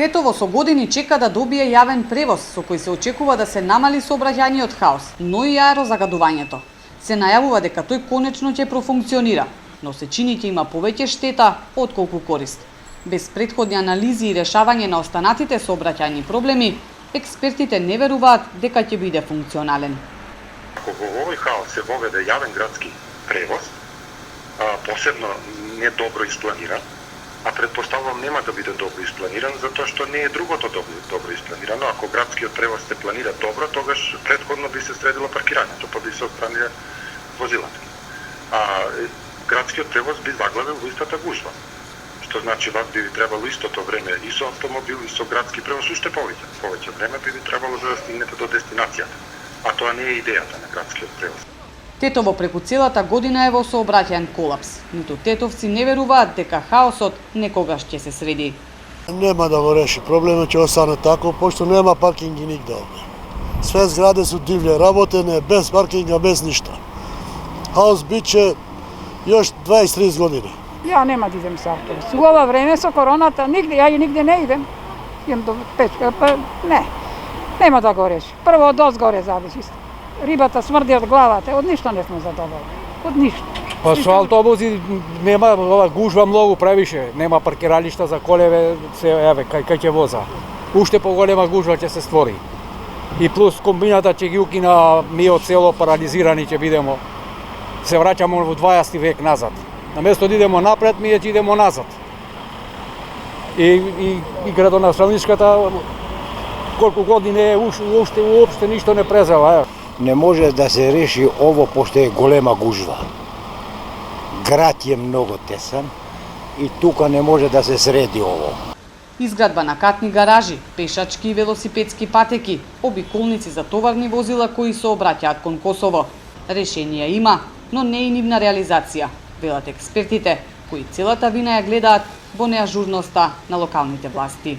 Тетово со години чека да добие јавен превоз со кој се очекува да се намали сообраќајниот хаос, но и аерозагадувањето. Се најавува дека тој конечно ќе профункционира, но се чини ќе има повеќе штета отколку корист. Без претходни анализи и решавање на останатите сообраќајни проблеми, експертите не веруваат дека ќе биде функционален. Ако во овој хаос се воведе јавен градски превоз, посебно недобро испланиран, а предпоставувам нема да биде добро испланиран, затоа што не е другото добро испланирано. Ако градскиот превоз се планира добро, тогаш претходно би се средило паркирањето, па би се отстраниле возилата. А градскиот превоз би заглавил во истата гужва. Што значи вас би требало истото време и со автомобил и со градски превоз уште повеќе. Повеќе време би требало за да стигнете до дестинацијата. А тоа не е идејата на градскиот превоз. Тетово преку целата година е во сообраќаен колапс. Ниту тетовци не веруваат дека хаосот некогаш ќе се среди. Нема да го реши проблемот, ќе остане тако, пошто нема паркинги нигде овде. Све зграде су дивле работене, без паркинга, без ништа. Хаос биче још 20-30 години. Ја нема да идем со автобус. У ова време со короната нигде, ја и нигде не идем. Идем до печка, па не. Нема да го реши. Прво од озгоре зависи. Рибата смрди од главата, од ништо не сме задоволни. Од ништо. Па со автобуси нема ова гужва многу превише, нема паркиралишта за колеве, се еве кај ќе воза. Уште поголема гужва ќе се створи. И плюс комбината ќе ги укина, ми од село парализирани ќе бидеме. Се враќаме во 20 век назад. Наместо да идемо напред, ми ќе идемо назад. И градоначалничката колку години е уопште ништо не презела. Не може да се реши ово пошто е голема гужва. Град е многу тесен и тука не може да се среди ово. Изградба на катни гаражи, пешачки и велосипедски патеки, обиколници за товарни возила кои се обраќаат кон Косово. Решенија има, но не и нивна реализација, велат експертите, кои целата вина ја гледаат во неажурноста на локалните власти.